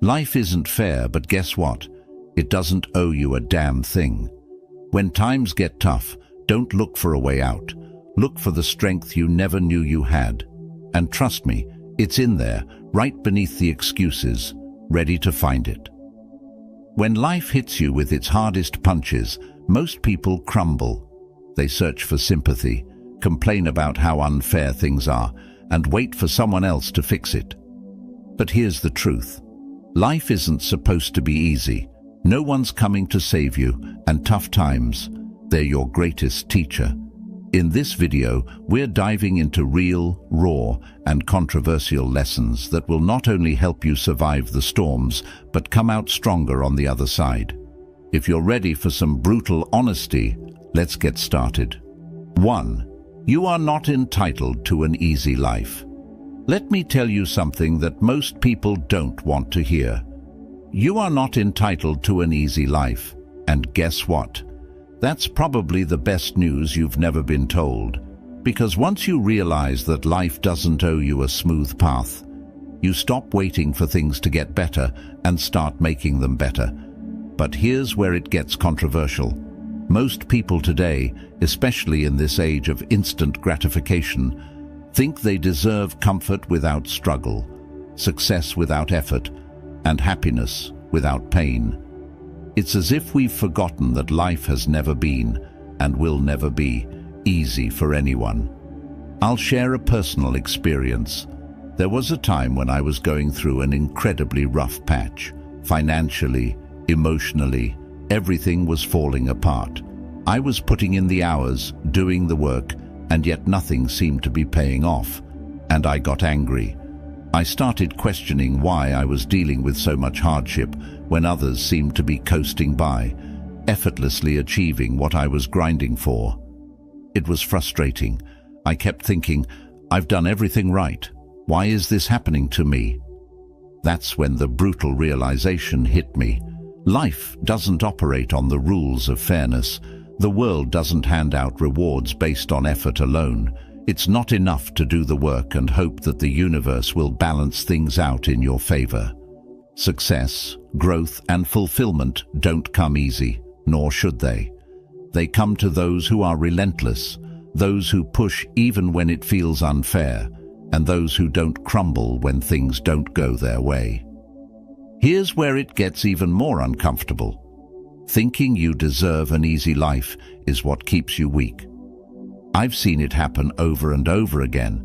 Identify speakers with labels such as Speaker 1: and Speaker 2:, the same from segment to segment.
Speaker 1: Life isn't fair, but guess what? It doesn't owe you a damn thing. When times get tough, don't look for a way out. Look for the strength you never knew you had. And trust me, it's in there, right beneath the excuses, ready to find it. When life hits you with its hardest punches, most people crumble. They search for sympathy, complain about how unfair things are, and wait for someone else to fix it. But here's the truth. Life isn't supposed to be easy. No one's coming to save you, and tough times, they're your greatest teacher. In this video, we're diving into real, raw, and controversial lessons that will not only help you survive the storms, but come out stronger on the other side. If you're ready for some brutal honesty, let's get started. 1. You are not entitled to an easy life. Let me tell you something that most people don't want to hear. You are not entitled to an easy life. And guess what? That's probably the best news you've never been told. Because once you realize that life doesn't owe you a smooth path, you stop waiting for things to get better and start making them better. But here's where it gets controversial. Most people today, especially in this age of instant gratification, think they deserve comfort without struggle, success without effort, and happiness without pain. It's as if we've forgotten that life has never been, and will never be, easy for anyone. I'll share a personal experience. There was a time when I was going through an incredibly rough patch. Financially, emotionally, everything was falling apart. I was putting in the hours, doing the work, and yet nothing seemed to be paying off. And I got angry. I started questioning why I was dealing with so much hardship when others seemed to be coasting by, effortlessly achieving what I was grinding for. It was frustrating. I kept thinking, I've done everything right. Why is this happening to me? That's when the brutal realization hit me. Life doesn't operate on the rules of fairness. The world doesn't hand out rewards based on effort alone. It's not enough to do the work and hope that the universe will balance things out in your favor. Success, growth, and fulfillment don't come easy, nor should they. They come to those who are relentless, those who push even when it feels unfair, and those who don't crumble when things don't go their way. Here's where it gets even more uncomfortable. Thinking you deserve an easy life is what keeps you weak. I've seen it happen over and over again.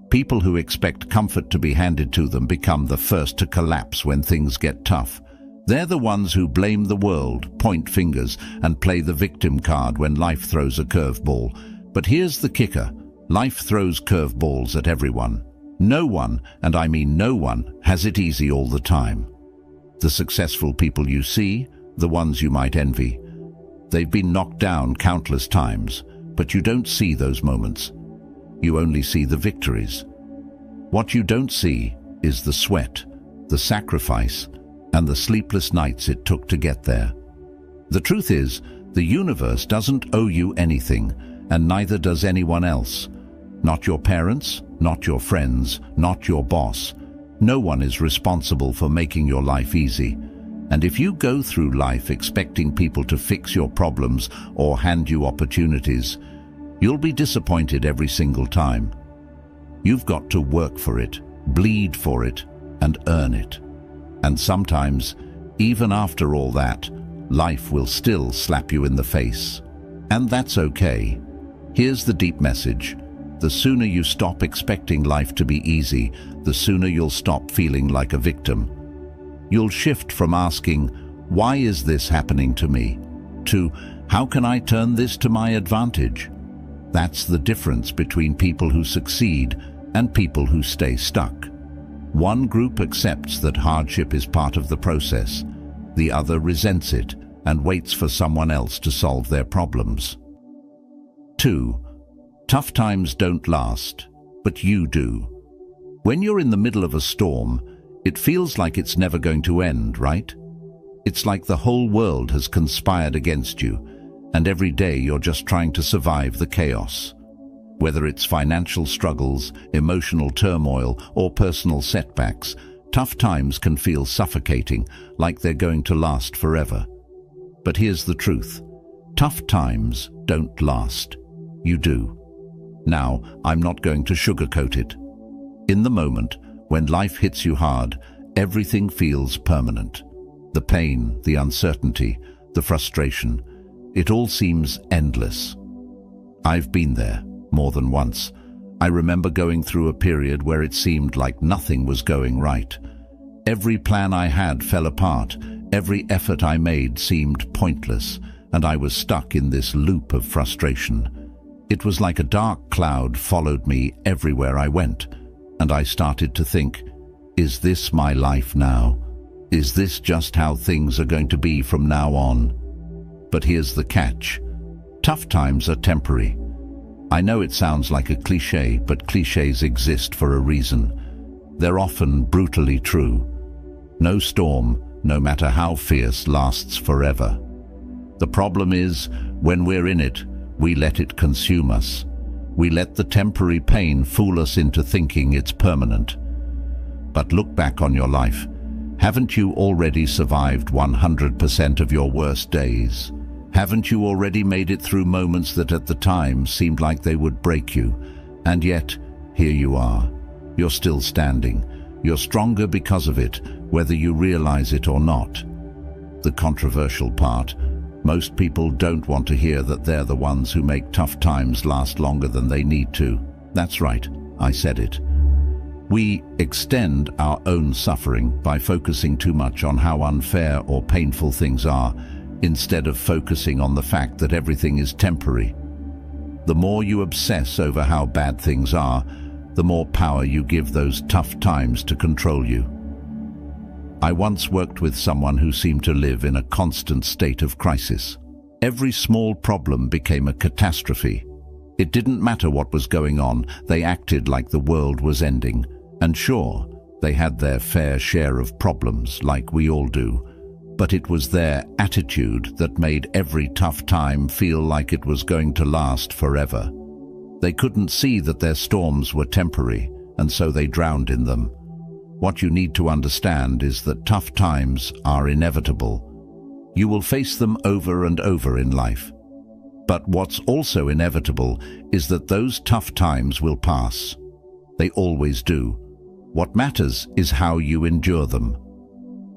Speaker 1: People who expect comfort to be handed to them become the first to collapse when things get tough. They're the ones who blame the world, point fingers, and play the victim card when life throws a curveball. But here's the kicker. Life throws curveballs at everyone. No one, and I mean no one, has it easy all the time. The successful people you see, the ones you might envy, they've been knocked down countless times. But you don't see those moments. You only see the victories. What you don't see is the sweat, the sacrifice, and the sleepless nights it took to get there. The truth is, the universe doesn't owe you anything, and neither does anyone else. Not your parents, not your friends, not your boss. No one is responsible for making your life easy. And if you go through life expecting people to fix your problems or hand you opportunities, you'll be disappointed every single time. You've got to work for it, bleed for it, and earn it. And sometimes, even after all that, life will still slap you in the face. And that's okay. Here's the deep message. The sooner you stop expecting life to be easy, the sooner you'll stop feeling like a victim. You'll shift from asking, why is this happening to me, to how can I turn this to my advantage? That's the difference between people who succeed and people who stay stuck. One group accepts that hardship is part of the process. The other resents it and waits for someone else to solve their problems. 2. Tough times don't last, but you do. When you're in the middle of a storm, it feels like it's never going to end, right? It's like the whole world has conspired against you, and every day you're just trying to survive the chaos. Whether it's financial struggles, emotional turmoil, or personal setbacks, Tough times can feel suffocating, like they're going to last forever. But here's the truth. Tough times don't last. You do. Now, I'm not going to sugarcoat it. In the moment, when life hits you hard, everything feels permanent. The pain, the uncertainty, the frustration, it all seems endless. I've been there, more than once. I remember going through a period where it seemed like nothing was going right. Every plan I had fell apart, every effort I made seemed pointless, and I was stuck in this loop of frustration. It was like a dark cloud followed me everywhere I went, and I started to think, is this my life now? Is this just how things are going to be from now on? But here's the catch. Tough times are temporary. I know it sounds like a cliché, but clichés exist for a reason. They're often brutally true. No storm, no matter how fierce, lasts forever. The problem is, when we're in it, we let it consume us. We let the temporary pain fool us into thinking it's permanent. But look back on your life. Haven't you already survived 100% of your worst days? Haven't you already made it through moments that at the time seemed like they would break you? And yet, here you are. You're still standing. You're stronger because of it, whether you realize it or not. The controversial part, most people don't want to hear that they're the ones who make tough times last longer than they need to. That's right, I said it. We extend our own suffering by focusing too much on how unfair or painful things are, instead of focusing on the fact that everything is temporary. The more you obsess over how bad things are, the more power you give those tough times to control you. I once worked with someone who seemed to live in a constant state of crisis. Every small problem became a catastrophe. It didn't matter what was going on, they acted like the world was ending. And sure, they had their fair share of problems, like we all do. But it was their attitude that made every tough time feel like it was going to last forever. They couldn't see that their storms were temporary, and so they drowned in them. What you need to understand is that tough times are inevitable. You will face them over and over in life. But what's also inevitable is that those tough times will pass. They always do. What matters is how you endure them.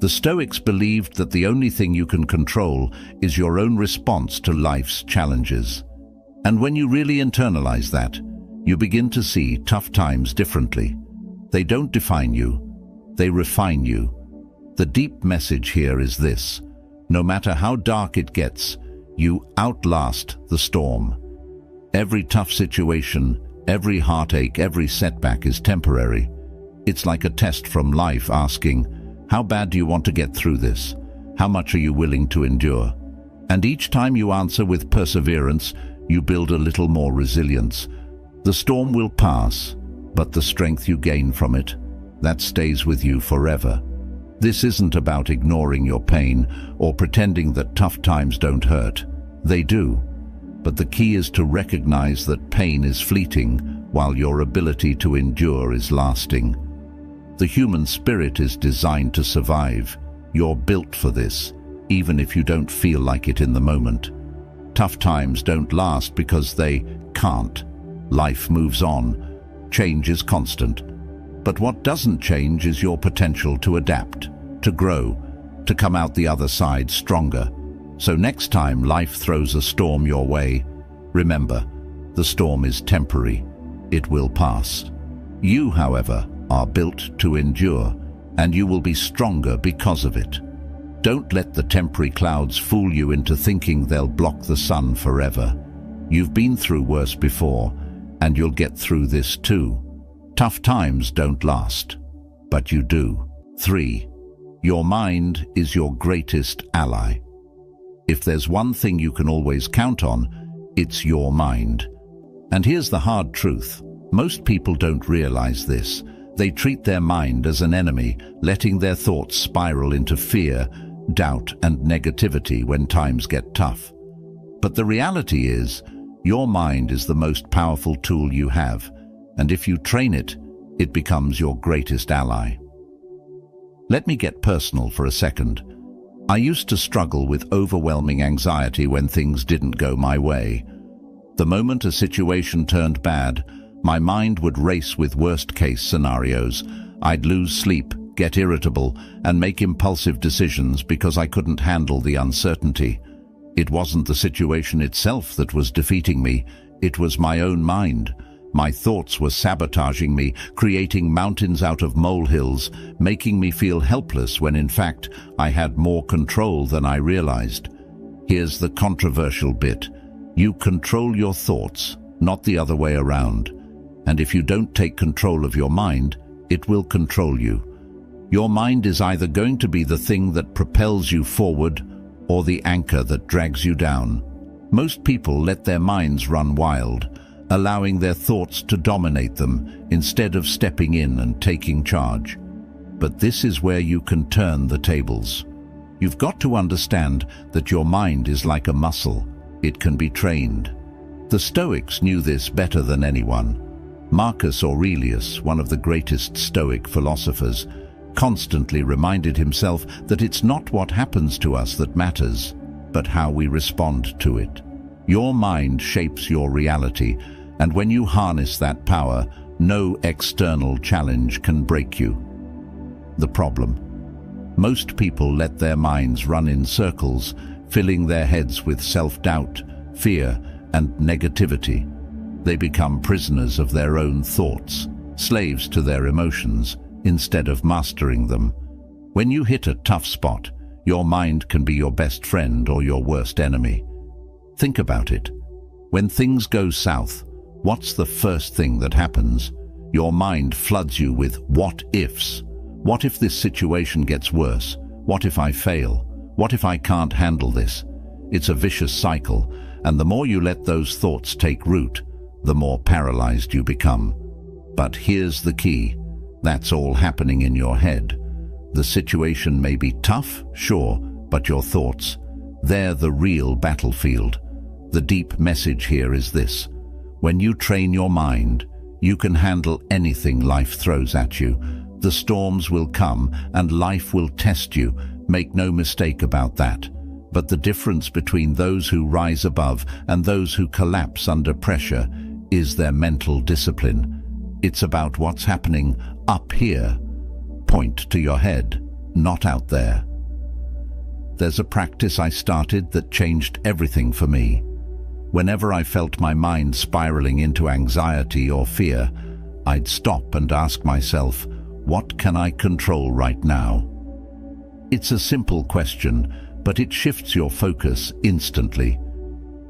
Speaker 1: The Stoics believed that the only thing you can control is your own response to life's challenges. And when you really internalize that, you begin to see tough times differently. They don't define you, they refine you. The deep message here is this: no matter how dark it gets, you outlast the storm. Every tough situation, every heartache, every setback is temporary. It's like a test from life asking, how bad do you want to get through this? How much are you willing to endure? And each time you answer with perseverance, you build a little more resilience. The storm will pass, but the strength you gain from it, that stays with you forever. This isn't about ignoring your pain or pretending that tough times don't hurt. They do. But the key is to recognize that pain is fleeting while your ability to endure is lasting. The human spirit is designed to survive. You're built for this, even if you don't feel like it in the moment. Tough times don't last because they can't. Life moves on. Change is constant. But what doesn't change is your potential to adapt, to grow, to come out the other side stronger. So next time life throws a storm your way, remember, the storm is temporary. It will pass. You, however, are built to endure, and you will be stronger because of it. Don't let the temporary clouds fool you into thinking they'll block the sun forever. You've been through worse before, and you'll get through this too. Tough times don't last, but you do. 3. Your mind is your greatest ally. If there's one thing you can always count on, it's your mind. And here's the hard truth. Most people don't realize this. They treat their mind as an enemy, letting their thoughts spiral into fear, doubt, and negativity when times get tough. But the reality is, your mind is the most powerful tool you have, and if you train it, it becomes your greatest ally. Let me get personal for a second. I used to struggle with overwhelming anxiety when things didn't go my way. The moment a situation turned bad, my mind would race with worst-case scenarios. I'd lose sleep, get irritable, and make impulsive decisions because I couldn't handle the uncertainty. It wasn't the situation itself that was defeating me, it was my own mind. My thoughts were sabotaging me, creating mountains out of molehills, making me feel helpless when in fact I had more control than I realized. Here's the controversial bit. You control your thoughts, not the other way around. And if you don't take control of your mind, it will control you. Your mind is either going to be the thing that propels you forward or the anchor that drags you down. Most people let their minds run wild, allowing their thoughts to dominate them instead of stepping in and taking charge. But this is where you can turn the tables. You've got to understand that your mind is like a muscle. It can be trained. The Stoics knew this better than anyone. Marcus Aurelius, one of the greatest Stoic philosophers, constantly reminded himself that it's not what happens to us that matters, but how we respond to it. Your mind shapes your reality, and when you harness that power, no external challenge can break you. The problem: most people let their minds run in circles, filling their heads with self-doubt, fear, and negativity. They become prisoners of their own thoughts, slaves to their emotions, instead of mastering them. When you hit a tough spot, your mind can be your best friend or your worst enemy. Think about it. When things go south, what's the first thing that happens? Your mind floods you with what-ifs. What if this situation gets worse? What if I fail? What if I can't handle this? It's a vicious cycle, and the more you let those thoughts take root, the more paralyzed you become. But here's the key. That's all happening in your head. The situation may be tough, sure, but your thoughts, they're the real battlefield. The deep message here is this: when you train your mind, you can handle anything life throws at you. The storms will come and life will test you, make no mistake about that. But the difference between those who rise above and those who collapse under pressure is their mental discipline. It's about what's happening up here. Point to your head, not out there. There's a practice I started that changed everything for me. Whenever I felt my mind spiraling into anxiety or fear, I'd stop and ask myself, what can I control right now? It's a simple question, but it shifts your focus instantly.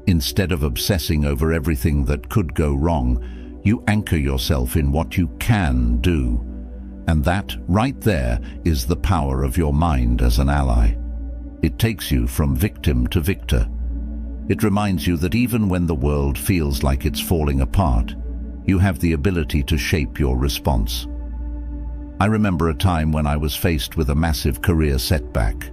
Speaker 1: Instead of obsessing over everything that could go wrong, you anchor yourself in what you can do. And that, right there, is the power of your mind as an ally. It takes you from victim to victor. It reminds you that even when the world feels like it's falling apart, you have the ability to shape your response. I remember a time when I was faced with a massive career setback.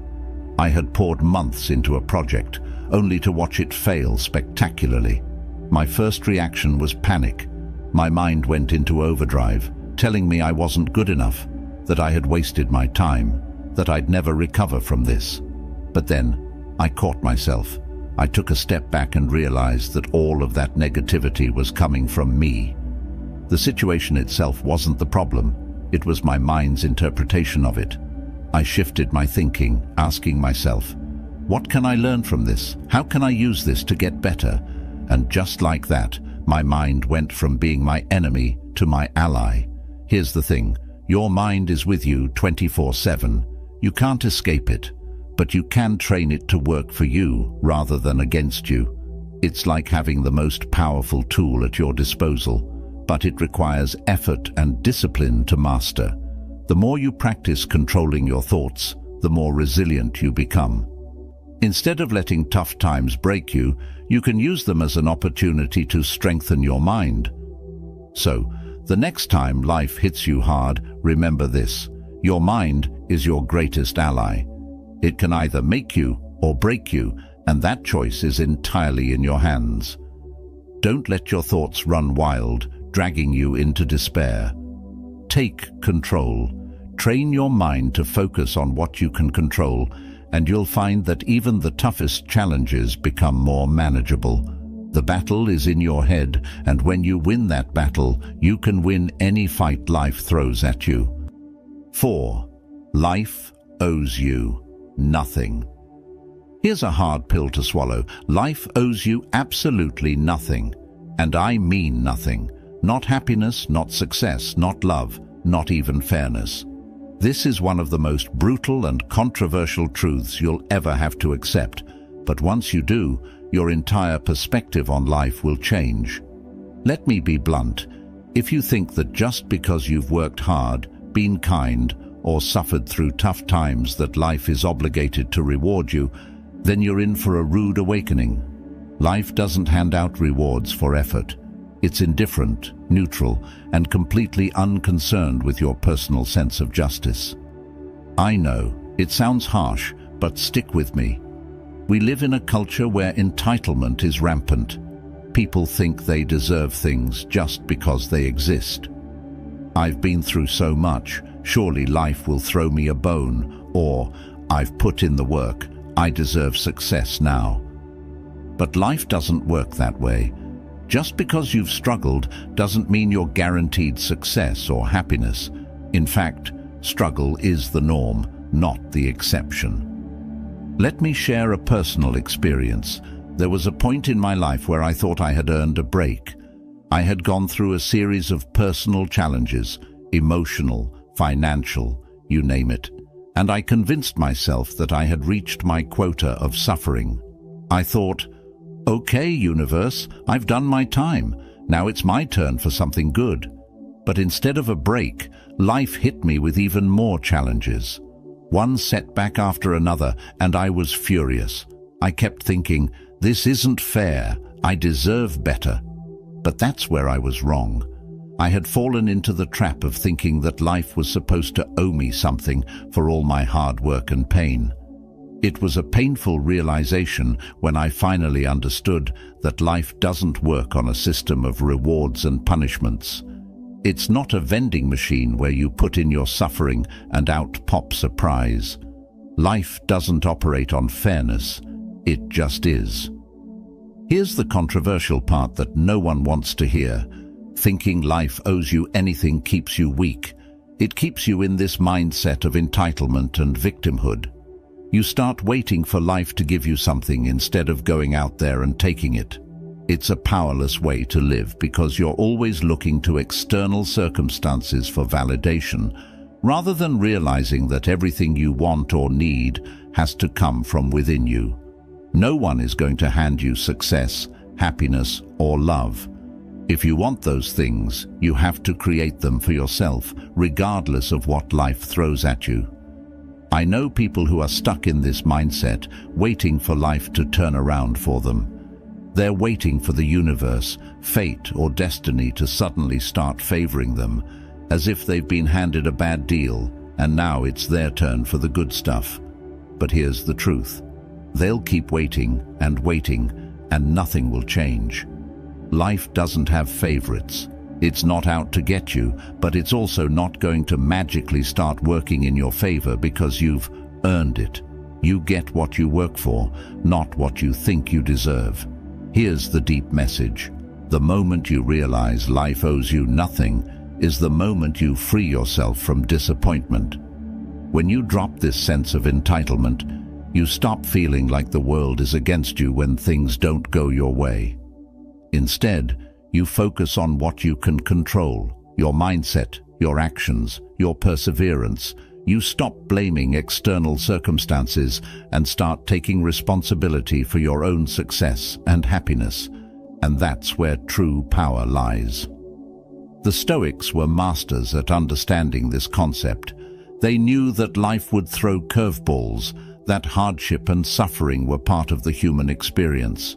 Speaker 1: I had poured months into a project, only to watch it fail spectacularly. My first reaction was panic. My mind went into overdrive, telling me I wasn't good enough, that I had wasted my time, that I'd never recover from this. But then, I caught myself. I took a step back and realized that all of that negativity was coming from me. The situation itself wasn't the problem. It was my mind's interpretation of it. I shifted my thinking, asking myself, what can I learn from this? How can I use this to get better? And just like that, my mind went from being my enemy to my ally. Here's the thing, your mind is with you 24/7. You can't escape it, but you can train it to work for you rather than against you. It's like having the most powerful tool at your disposal, but it requires effort and discipline to master. The more you practice controlling your thoughts, the more resilient you become. Instead of letting tough times break you, you can use them as an opportunity to strengthen your mind. So, the next time life hits you hard, remember this: your mind is your greatest ally. It can either make you or break you, and that choice is entirely in your hands. Don't let your thoughts run wild, dragging you into despair. Take control. Train your mind to focus on what you can control, and you'll find that even the toughest challenges become more manageable. The battle is in your head, and when you win that battle, you can win any fight life throws at you. 4. Life owes you nothing. Here's a hard pill to swallow. Life owes you absolutely nothing. And I mean nothing. Not happiness, not success, not love, not even fairness. This is one of the most brutal and controversial truths you'll ever have to accept. But once you do, your entire perspective on life will change. Let me be blunt. If you think that just because you've worked hard, been kind, or suffered through tough times that life is obligated to reward you, then you're in for a rude awakening. Life doesn't hand out rewards for effort. It's indifferent, neutral, and completely unconcerned with your personal sense of justice. I know, it sounds harsh, but stick with me. We live in a culture where entitlement is rampant. People think they deserve things just because they exist. I've been through so much, surely life will throw me a bone, or I've put in the work, I deserve success now. But life doesn't work that way. Just because you've struggled doesn't mean you're guaranteed success or happiness. In fact, struggle is the norm, not the exception. Let me share a personal experience. There was a point in my life where I thought I had earned a break. I had gone through a series of personal challenges, emotional, financial, you name it, and I convinced myself that I had reached my quota of suffering. I thought, okay, universe, I've done my time. Now it's my turn for something good. But instead of a break, life hit me with even more challenges. One setback after another, and I was furious. I kept thinking, this isn't fair, I deserve better. But that's where I was wrong. I had fallen into the trap of thinking that life was supposed to owe me something for all my hard work and pain. It was a painful realization when I finally understood that life doesn't work on a system of rewards and punishments. It's not a vending machine where you put in your suffering and out pops a prize. Life doesn't operate on fairness, it just is. Here's the controversial part that no one wants to hear. Thinking life owes you anything keeps you weak. It keeps you in this mindset of entitlement and victimhood. You start waiting for life to give you something instead of going out there and taking it. It's a powerless way to live because you're always looking to external circumstances for validation, rather than realizing that everything you want or need has to come from within you. No one is going to hand you success, happiness, or love. If you want those things, you have to create them for yourself, regardless of what life throws at you. I know people who are stuck in this mindset, waiting for life to turn around for them. They're waiting for the universe, fate, or destiny to suddenly start favoring them, as if they've been handed a bad deal, and now it's their turn for the good stuff. But here's the truth. They'll keep waiting, and nothing will change. Life doesn't have favorites. It's not out to get you, but it's also not going to magically start working in your favor because you've earned it. You get what you work for, not what you think you deserve. Here's the deep message. The moment you realize life owes you nothing is the moment you free yourself from disappointment. When you drop this sense of entitlement, you stop feeling like the world is against you when things don't go your way. Instead, you focus on what you can control, your mindset, your actions, your perseverance. You stop blaming external circumstances and start taking responsibility for your own success and happiness. And that's where true power lies. The Stoics were masters at understanding this concept. They knew that life would throw curveballs, that hardship and suffering were part of the human experience.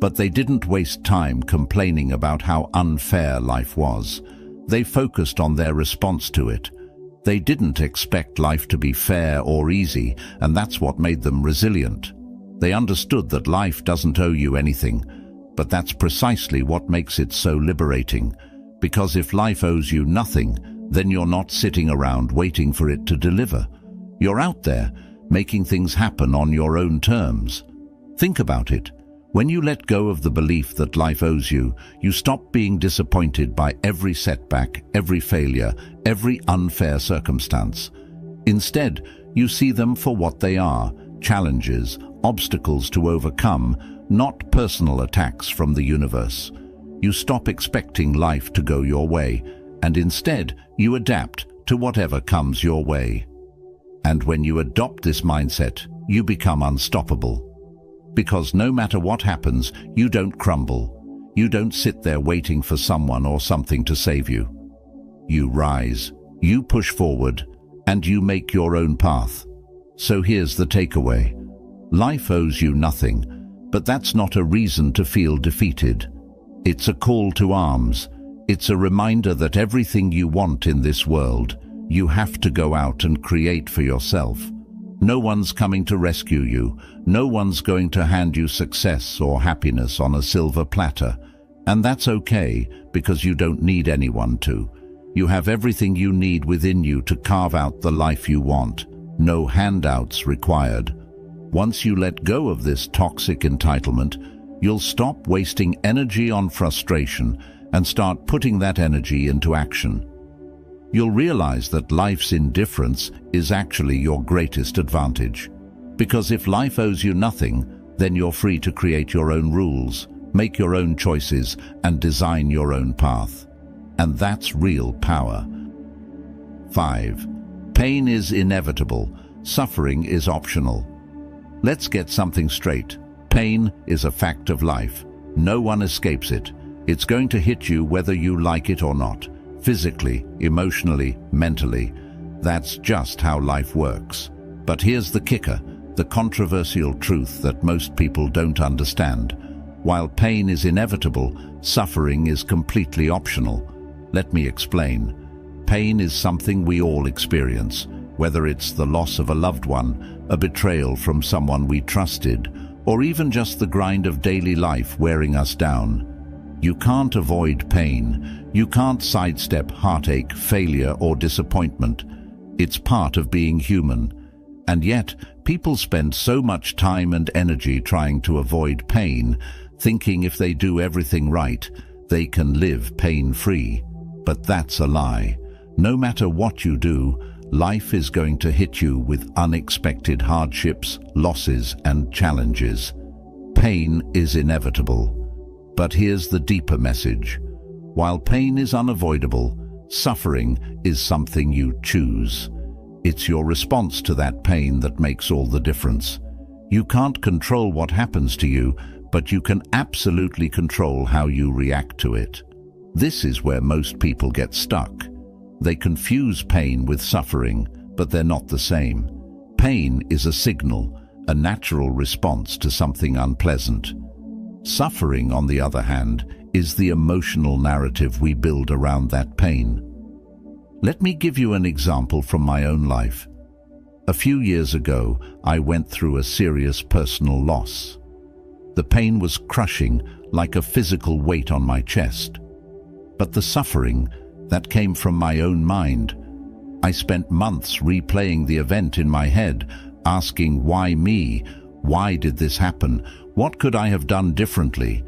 Speaker 1: But they didn't waste time complaining about how unfair life was. They focused on their response to it. They didn't expect life to be fair or easy, and that's what made them resilient. They understood that life doesn't owe you anything, but that's precisely what makes it so liberating. Because if life owes you nothing, then you're not sitting around waiting for it to deliver. You're out there, making things happen on your own terms. Think about it. When you let go of the belief that life owes you, you stop being disappointed by every setback, every failure, every unfair circumstance. Instead, you see them for what they are: challenges, obstacles to overcome, not personal attacks from the universe. You stop expecting life to go your way, and instead you adapt to whatever comes your way. And when you adopt this mindset, you become unstoppable. Because no matter what happens, you don't crumble. You don't sit there waiting for someone or something to save you. You rise, you push forward, and you make your own path. So here's the takeaway. Life owes you nothing, but that's not a reason to feel defeated. It's a call to arms. It's a reminder that everything you want in this world, you have to go out and create for yourself. No one's coming to rescue you. No one's going to hand you success or happiness on a silver platter. And that's okay, because you don't need anyone to. You have everything you need within you to carve out the life you want. No handouts required. Once you let go of this toxic entitlement, you'll stop wasting energy on frustration and start putting that energy into action. You'll realize that life's indifference is actually your greatest advantage. Because if life owes you nothing, then you're free to create your own rules, make your own choices, and design your own path. And that's real power. 5. Pain is inevitable. Suffering is optional. Let's get something straight. Pain is a fact of life. No one escapes it. It's going to hit you whether you like it or not. Physically, emotionally, mentally. That's just how life works. But here's the kicker, the controversial truth that most people don't understand. While pain is inevitable, suffering is completely optional. Let me explain. Pain is something we all experience, whether it's the loss of a loved one, a betrayal from someone we trusted, or even just the grind of daily life wearing us down. You can't avoid pain. You can't sidestep heartache, failure, or disappointment. It's part of being human. And yet, people spend so much time and energy trying to avoid pain, thinking if they do everything right, they can live pain-free. But that's a lie. No matter what you do, life is going to hit you with unexpected hardships, losses, and challenges. Pain is inevitable. But here's the deeper message. While pain is unavoidable, suffering is something you choose. It's your response to that pain that makes all the difference. You can't control what happens to you, but you can absolutely control how you react to it. This is where most people get stuck. They confuse pain with suffering, but they're not the same. Pain is a signal, a natural response to something unpleasant. Suffering, on the other hand, is the emotional narrative we build around that pain. Let me give you an example from my own life. A few years ago, I went through a serious personal loss. The pain was crushing, like a physical weight on my chest. But the suffering, that came from my own mind. I spent months replaying the event in my head, asking why me? Why did this happen? What could I have done differently?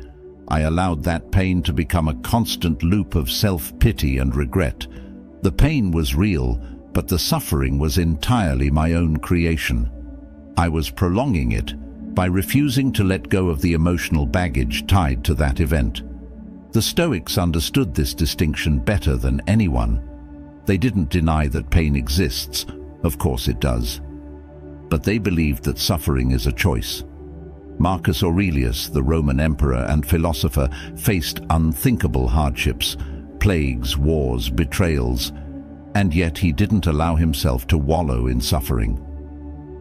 Speaker 1: I allowed that pain to become a constant loop of self-pity and regret. The pain was real, but the suffering was entirely my own creation. I was prolonging it by refusing to let go of the emotional baggage tied to that event. The Stoics understood this distinction better than anyone. They didn't deny that pain exists. Of course it does. But they believed that suffering is a choice. Marcus Aurelius, the Roman emperor and philosopher, faced unthinkable hardships, plagues, wars, betrayals, and yet he didn't allow himself to wallow in suffering.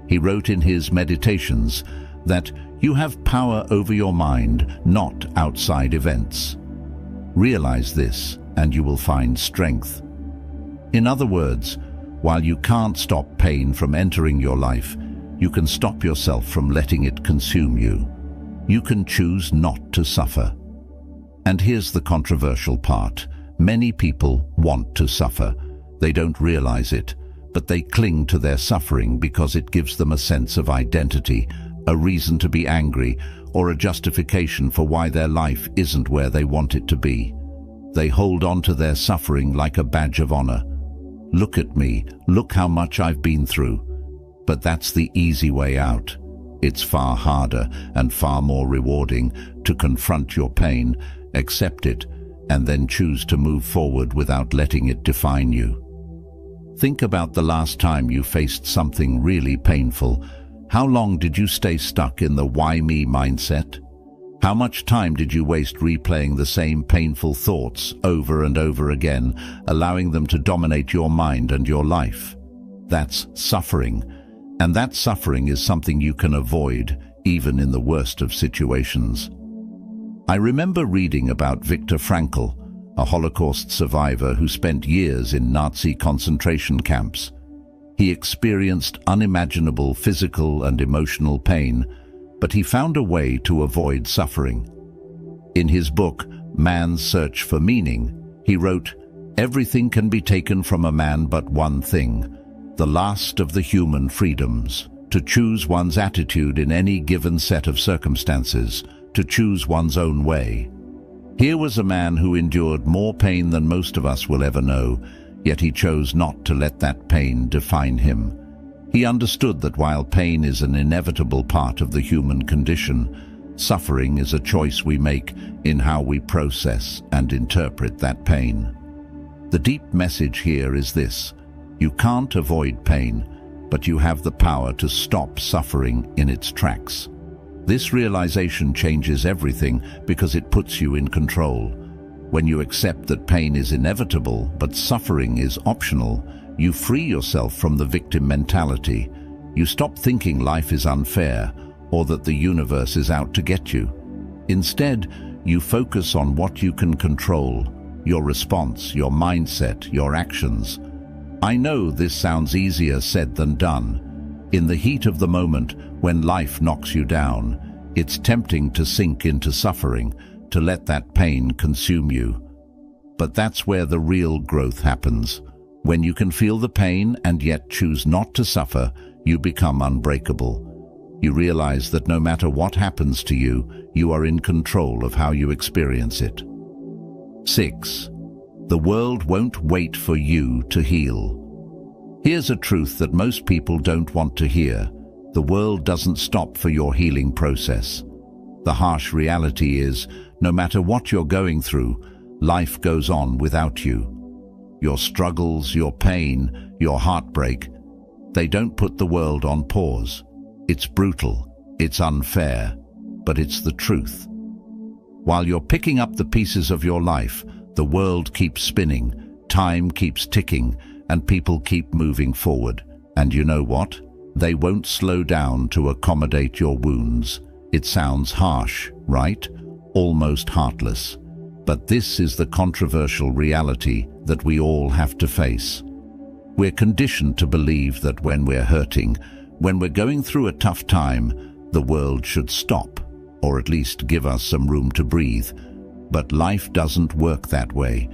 Speaker 1: He wrote in his Meditations that you have power over your mind, not outside events. Realize this, and you will find strength. In other words, while you can't stop pain from entering your life, you can stop yourself from letting it consume you. You can choose not to suffer. And here's the controversial part. Many people want to suffer. They don't realize it, but they cling to their suffering because it gives them a sense of identity, a reason to be angry, or a justification for why their life isn't where they want it to be. They hold on to their suffering like a badge of honor. Look at me, look how much I've been through. But that's the easy way out. It's far harder and far more rewarding to confront your pain, accept it, and then choose to move forward without letting it define you. Think about the last time you faced something really painful. How long did you stay stuck in the why me mindset? How much time did you waste replaying the same painful thoughts over and over again, allowing them to dominate your mind and your life? That's suffering. And that suffering is something you can avoid, even in the worst of situations. I remember reading about Viktor Frankl, a Holocaust survivor who spent years in Nazi concentration camps. He experienced unimaginable physical and emotional pain, but he found a way to avoid suffering. In his book, Man's Search for Meaning, he wrote, "Everything can be taken from a man but one thing, the last of the human freedoms, to choose one's attitude in any given set of circumstances, to choose one's own way." Here was a man who endured more pain than most of us will ever know, yet he chose not to let that pain define him. He understood that while pain is an inevitable part of the human condition, suffering is a choice we make in how we process and interpret that pain. The deep message here is this: you can't avoid pain, but you have the power to stop suffering in its tracks. This realization changes everything because it puts you in control. When you accept that pain is inevitable but suffering is optional, you free yourself from the victim mentality. You stop thinking life is unfair or that the universe is out to get you. Instead, you focus on what you can control: your response, your mindset, your actions. I know this sounds easier said than done. In the heat of the moment, when life knocks you down, it's tempting to sink into suffering, to let that pain consume you. But that's where the real growth happens. When you can feel the pain and yet choose not to suffer, you become unbreakable. You realize that no matter what happens to you, you are in control of how you experience it. 6. The world won't wait for you to heal. Here's a truth that most people don't want to hear. The world doesn't stop for your healing process. The harsh reality is, no matter what you're going through, life goes on without you. Your struggles, your pain, your heartbreak, they don't put the world on pause. It's brutal, it's unfair, but it's the truth. While you're picking up the pieces of your life, the world keeps spinning, time keeps ticking, and people keep moving forward. And you know what? They won't slow down to accommodate your wounds. It sounds harsh, right? Almost heartless. But this is the controversial reality that we all have to face. We're conditioned to believe that when we're hurting, when we're going through a tough time, the world should stop, or at least give us some room to breathe. But life doesn't work that way.